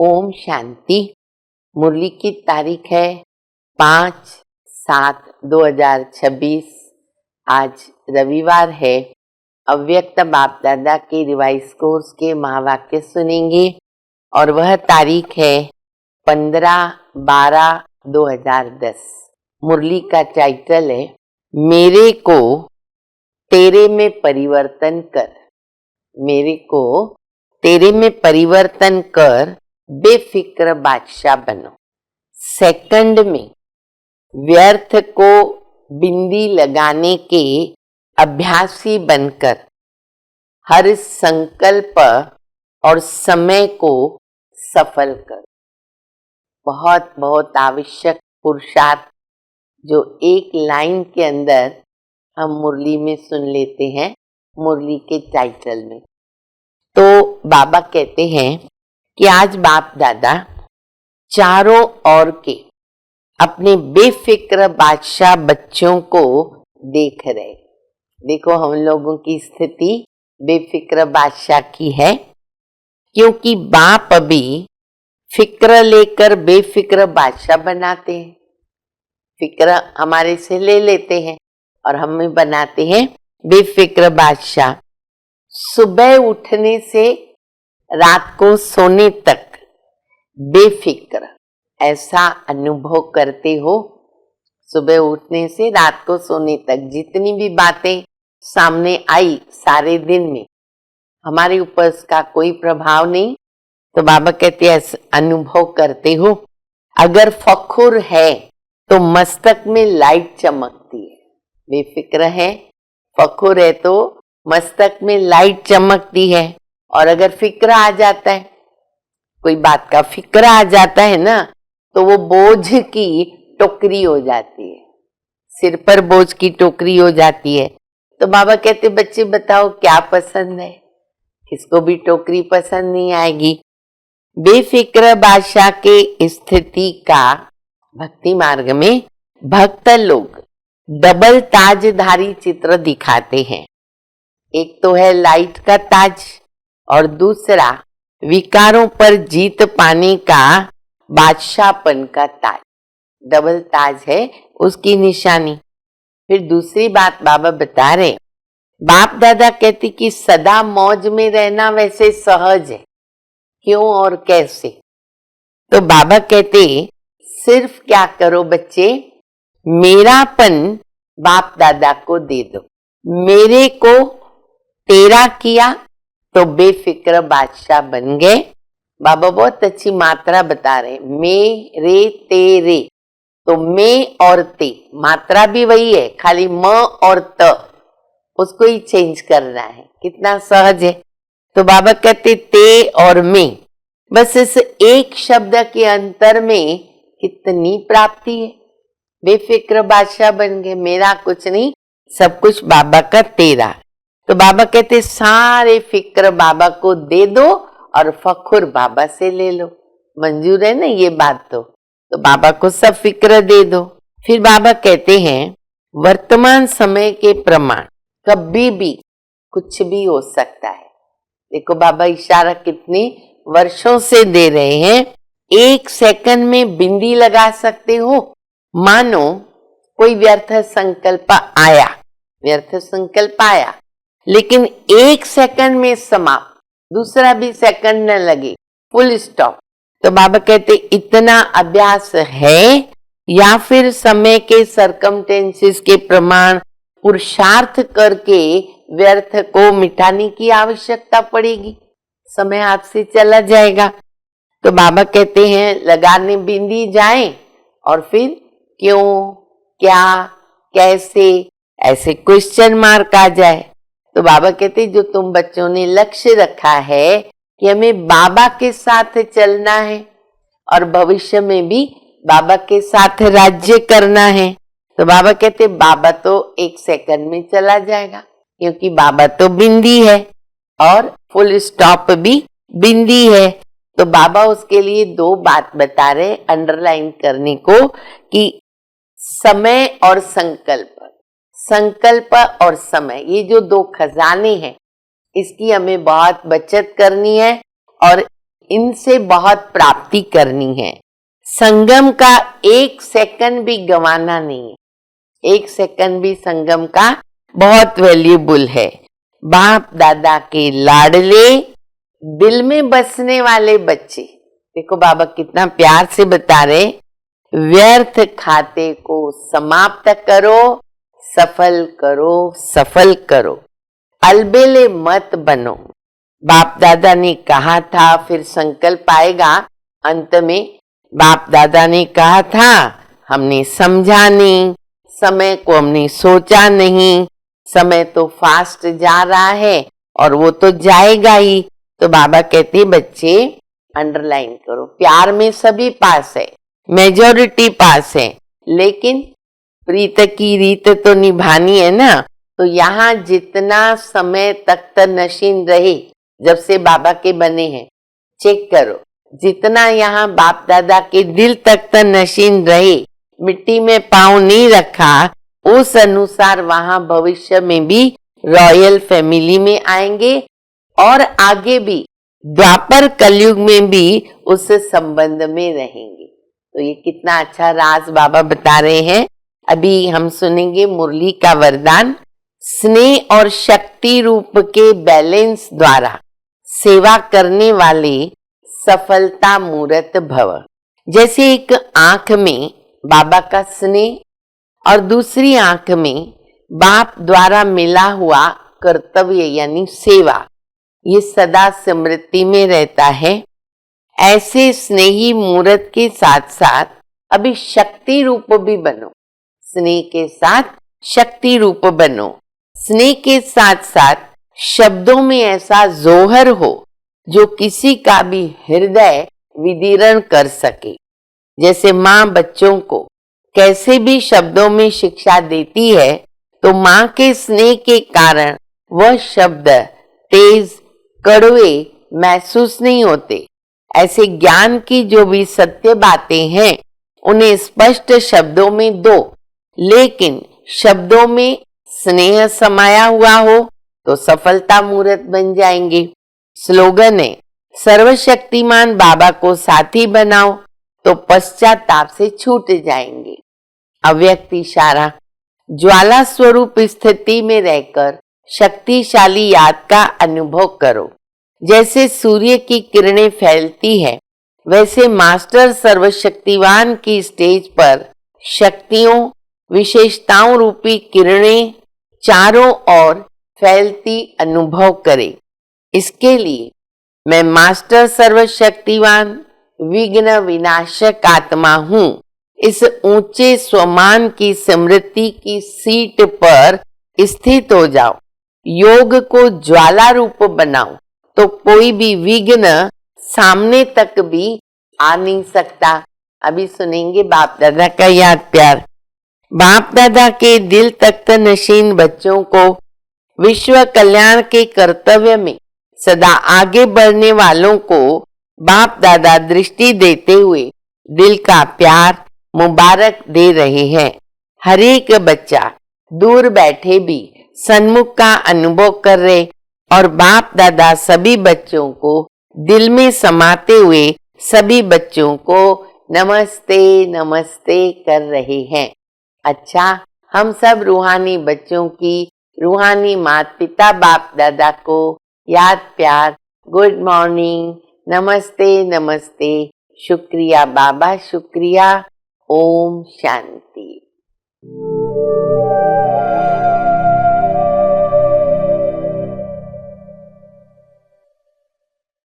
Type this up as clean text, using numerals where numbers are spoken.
ओम शांति। मुरली की तारीख है 5/7/2026। आज रविवार है। अव्यक्त बाप दादा के रिवाइज कोर्स के महावाक्य सुनेंगे और वह तारीख है 15/12/2010। मुरली का टाइटल है मेरे को तेरे में परिवर्तन कर। मेरे को तेरे में परिवर्तन कर, बेफिक्र बादशाह बनो। सेकंड में व्यर्थ को बिंदी लगाने के अभ्यासी बनकर हर संकल्प और समय को सफल कर। बहुत बहुत आवश्यक पुरुषार्थ जो एक लाइन के अंदर हम मुरली में सुन लेते हैं, मुरली के टाइटल में। तो बाबा कहते हैं कि आज बाप दादा चारों ओर के अपने बेफिक्र बादशाह बच्चों को देख रहे। देखो, हम लोगों की स्थिति बेफिक्र बादशाह की है, क्योंकि बाप अभी फिक्र लेकर बेफिक्र बादशाह बनाते हैं। फिक्र हमारे से ले लेते हैं और हमें बनाते हैं बेफिक्र बादशाह। सुबह उठने से रात को सोने तक बेफिक्र ऐसा अनुभव करते हो। सुबह उठने से रात को सोने तक जितनी भी बातें सामने आई सारे दिन में, हमारे ऊपर उसका कोई प्रभाव नहीं। तो बाबा कहते हैं अनुभव करते हो। अगर फखुर है तो मस्तक में लाइट चमकती है। बेफिक्र है, फखुर है तो मस्तक में लाइट चमकती है। और अगर फिक्र आ जाता है, कोई बात का फिक्र आ जाता है ना, तो वो बोझ की टोकरी हो जाती है, सिर पर बोझ की टोकरी हो जाती है। तो बाबा कहते बच्चे बताओ क्या पसंद है? किसको भी टोकरी पसंद नहीं आएगी। बेफिक्र बादशाह के स्थिति का भक्ति मार्ग में भक्त लोग डबल ताजधारी चित्र दिखाते हैं। एक तो है लाइट का ताज और दूसरा विकारों पर जीत पाने का बादशाहपन का ताज। डबल ताज है उसकी निशानी। फिर दूसरी बात बाबा बता रहे, बाप दादा कहते कि सदा मौज में रहना वैसे सहज है, क्यों और कैसे? तो बाबा कहते सिर्फ क्या करो बच्चे, मेरापन बाप दादा को दे दो। मेरे को तेरा किया तो बेफिक्र बादशाह बन गए। बाबा बहुत अच्छी मात्रा बता रहे, मेरे तेरे। तो मैं और ते, मात्रा भी वही है, खाली म और त, उसको ही चेंज करना है। कितना सहज है। तो बाबा कहते ते और मैं, बस इस एक शब्द के अंतर में कितनी प्राप्ति है। बेफिक्र बादशाह बन गए, मेरा कुछ नहीं, सब कुछ बाबा का तेरा। तो बाबा कहते सारे फिक्र बाबा को दे दो और फखुर बाबा से ले लो। मंजूर है ना ये बात? तो बाबा को सब फिक्र दे दो। फिर बाबा कहते हैं वर्तमान समय के प्रमाण कभी भी कुछ भी हो सकता है। देखो बाबा इशारा कितने वर्षों से दे रहे हैं। 1 सेकंड में बिंदी लगा सकते हो। मानो कोई व्यर्थ संकल्प आया, लेकिन 1 सेकंड में समाप्त, दूसरा भी सेकंड न लगे, फुल स्टॉप। तो बाबा कहते इतना अभ्यास है या फिर समय के सरकमटेंसेस के प्रमाण पुरुषार्थ करके व्यर्थ को मिटाने की आवश्यकता पड़ेगी। समय हाथ से चला जाएगा। तो बाबा कहते हैं लगाने बिंदी जाए और फिर क्यों, क्या, कैसे, ऐसे क्वेश्चन मार्क आ जाए। तो बाबा कहते जो तुम बच्चों ने लक्ष्य रखा है कि हमें बाबा के साथ चलना है और भविष्य में भी बाबा के साथ राज्य करना है, तो बाबा कहते बाबा तो 1 सेकंड में चला जाएगा, क्योंकि बाबा तो बिंदी है और फुल स्टॉप भी बिंदी है। तो बाबा उसके लिए 2 बात बता रहे अंडरलाइन करने को, कि समय और संकल्प और समय, ये जो 2 खजाने हैं, इसकी हमें बहुत बचत करनी है और इनसे बहुत प्राप्ति करनी है। संगम का 1 सेकंड भी गंवाना नहीं है। 1 सेकंड भी संगम का बहुत वैल्यूबल है। बाप दादा के लाडले दिल में बसने वाले बच्चे, देखो बाबा कितना प्यार से बता रहे, व्यर्थ खाते को समाप्त करो, सफल करो, सफल करो, अलबेले मत बनो। बाप दादा ने कहा था, फिर संकल्प आएगा अंत में। बाप दादा ने कहा था, हमने समझा नहीं, समय को हमने सोचा नहीं, समय तो फास्ट जा रहा है और वो तो जाएगा ही। तो बाबा कहते बच्चे अंडरलाइन करो, प्यार में सभी पास है, मेजॉरिटी पास है, लेकिन प्रीत की रीत तो निभानी है ना। तो यहाँ जितना समय तख्त नशीन रहे, जब से बाबा के बने हैं, चेक करो, जितना यहाँ बाप दादा के दिल तख्त नशीन रहे, मिट्टी में पांव नहीं रखा, उस अनुसार वहां भविष्य में भी रॉयल फैमिली में आएंगे और आगे भी द्वापर कलयुग में भी उस संबंध में रहेंगे। तो ये कितना अच्छा राज बाबा बता रहे हैं। अभी हम सुनेंगे मुरली का वरदान। स्नेह और शक्ति रूप के बैलेंस द्वारा सेवा करने वाले सफलता मूर्त भव। जैसे एक आंख में बाबा का स्नेह और दूसरी आंख में बाप द्वारा मिला हुआ कर्तव्य यानी सेवा, ये सदा स्मृति में रहता है। ऐसे स्नेही मूर्त के साथ साथ अभी शक्ति रूप भी बनो। स्नेह के साथ शक्ति रूप बनो। स्नेह के साथ साथ शब्दों में ऐसा जोहर हो जो किसी का भी हृदय विदीर्ण कर सके। जैसे माँ बच्चों को कैसे भी शब्दों में शिक्षा देती है, तो माँ के स्नेह के कारण वह शब्द तेज कड़वे महसूस नहीं होते। ऐसे ज्ञान की जो भी सत्य बातें हैं, उन्हें स्पष्ट शब्दों में दो, लेकिन शब्दों में स्नेह समाया हुआ हो तो सफलता मूर्त बन जाएंगे। स्लोगन है, सर्वशक्तिमान बाबा को साथी बनाओ तो पश्चाताप से छूट जाएंगे। अव्यक्त इशारा, ज्वाला स्वरूप स्थिति में रहकर शक्तिशाली याद का अनुभव करो। जैसे सूर्य की किरणें फैलती है, वैसे मास्टर सर्वशक्तिवान की स्टेज पर शक्तियों विशेषताओं रूपी किरणें चारों ओर फैलती अनुभव करें। इसके लिए मैं मास्टर सर्वशक्तिवान विघ्न विनाशक आत्मा हूँ, इस ऊंचे स्वमान की स्मृति की सीट पर स्थित हो जाओ। योग को ज्वाला रूप बनाओ तो कोई भी विघ्न सामने तक भी आ नहीं सकता। अभी सुनेंगे बाप दादा का याद प्यार। बाप दादा के दिल तख्त नशीन बच्चों को विश्व कल्याण के कर्तव्य में सदा आगे बढ़ने वालों को बाप दादा दृष्टि देते हुए दिल का प्यार मुबारक दे रहे हैं। हर एक बच्चा दूर बैठे भी सन्मुख का अनुभव कर रहे और बाप दादा सभी बच्चों को दिल में समाते हुए सभी बच्चों को नमस्ते नमस्ते कर रहे हैं। अच्छा, हम सब रूहानी बच्चों की रूहानी माता पिता बाप दादा को याद प्यार, गुड मॉर्निंग, नमस्ते नमस्ते, शुक्रिया बाबा शुक्रिया। ओम शांति।